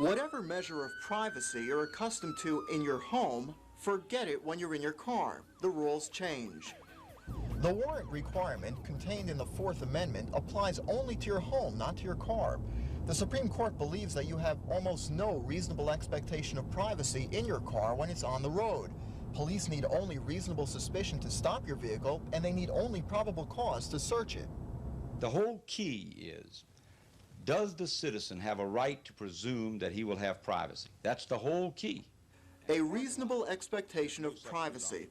Whatever measure of privacy you're accustomed to in your home, forget it when you're in your car. The rules change. The warrant requirement contained in the Fourth Amendment applies only to your home, not to your car. The Supreme Court believes that you have almost no reasonable expectation of privacy in your car when it's on the road. Police need only reasonable suspicion to stop your vehicle, and they need only probable cause to search it. The whole key is, does the citizen have a right to presume that he will have privacy? That's the whole key. A reasonable expectation of privacy.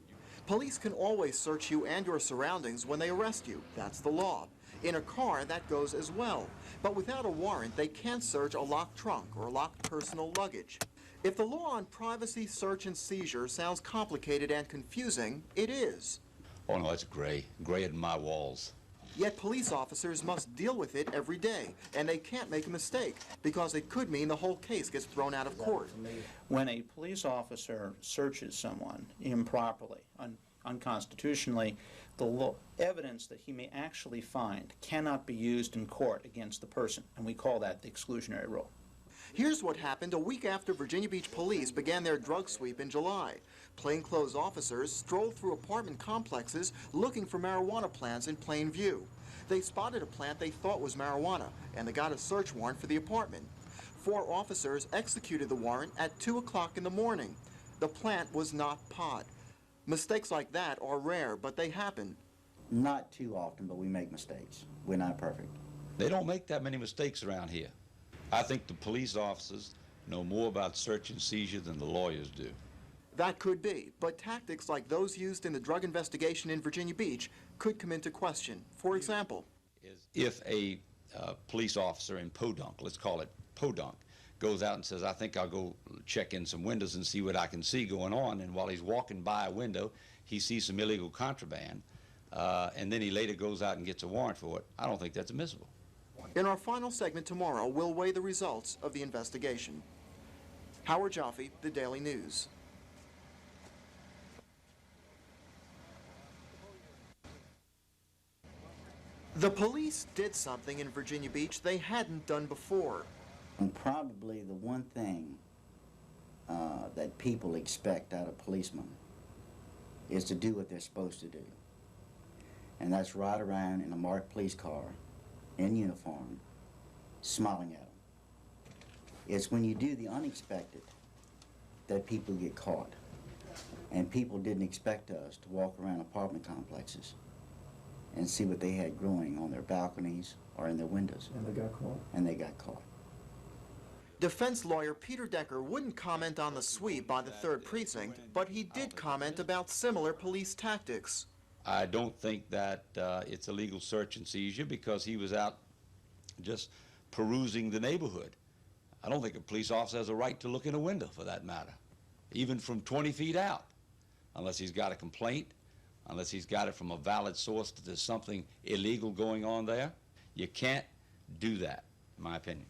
Police can always search you and your surroundings when they arrest you. That's the law. In a car, that goes as well. But without a warrant, they can't search a locked trunk or locked personal luggage. If the law on privacy, search, and seizure sounds complicated and confusing, it is. Oh no, it's gray in my walls. Yet police officers must deal with it every day, and they can't make a mistake, because it could mean the whole case gets thrown out of court. When a police officer searches someone improperly, unconstitutionally, the evidence that he may actually find cannot be used in court against the person, and we call that the exclusionary rule. Here's what happened a week after Virginia Beach police began their drug sweep in July. Plainclothes officers strolled through apartment complexes looking for marijuana plants in plain view. They spotted a plant they thought was marijuana, and they got a search warrant for the apartment. 4 officers executed the warrant at 2 o'clock in the morning. The plant was not pot. Mistakes like that are rare, but they happen. Not too often, but we make mistakes. We're not perfect. They don't make that many mistakes around here. I think the police officers know more about search and seizure than the lawyers do. That could be, but tactics like those used in the drug investigation in Virginia Beach could come into question. For example, if a police officer in Podunk, let's call it Podunk, goes out and says, I think I'll go check in some windows and see what I can see going on, and while he's walking by a window, he sees some illegal contraband, and then he later goes out and gets a warrant for it, I don't think that's admissible. In our final segment tomorrow, we'll weigh the results of the investigation. Howard Jaffe, The Daily News. The police did something in Virginia Beach they hadn't done before. And probably the one thing that people expect out of policemen is to do what they're supposed to do. And that's ride around in a marked police car, in uniform, smiling at them. It's when you do the unexpected that people get caught. And people didn't expect us to walk around apartment complexes and see what they had growing on their balconies or in their windows. And they got caught. And they got caught. Defense lawyer Peter Decker wouldn't comment on the sweep by the 3rd Precinct, but he did comment about similar police tactics. I don't think that it's a legal search and seizure because he was out just perusing the neighborhood. I don't think a police officer has a right to look in a window, for that matter, even from 20 feet out, unless he's got a complaint, unless he's got it from a valid source that there's something illegal going on there. You can't do that, in my opinion.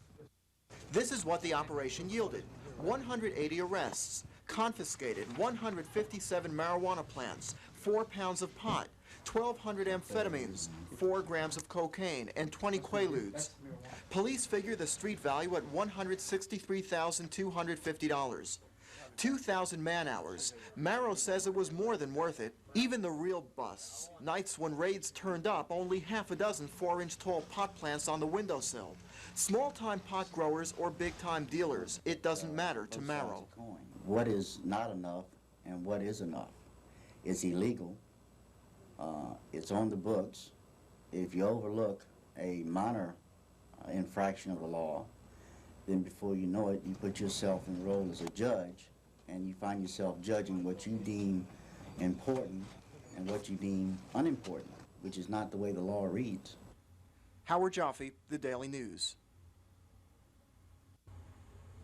This is what the operation yielded: 180 arrests, confiscated 157 marijuana plants, 4 pounds of pot, 1,200 amphetamines, 4 grams of cocaine, and 20 quaaludes. Police figure the street value at $163,250. 2,000 man-hours. Marrow says it was more than worth it. Even the real busts. Nights when raids turned up, only half a dozen 4-inch tall pot plants on the windowsill. Small-time pot growers or big-time dealers, it doesn't matter to Marrow. What is not enough and what is enough? It's illegal. It's on the books. If you overlook a minor infraction of the law, then before you know it, you put yourself in the role as a judge, and you find yourself judging what you deem important and what you deem unimportant, which is not the way the law reads. Howard Jaffe, The Daily News.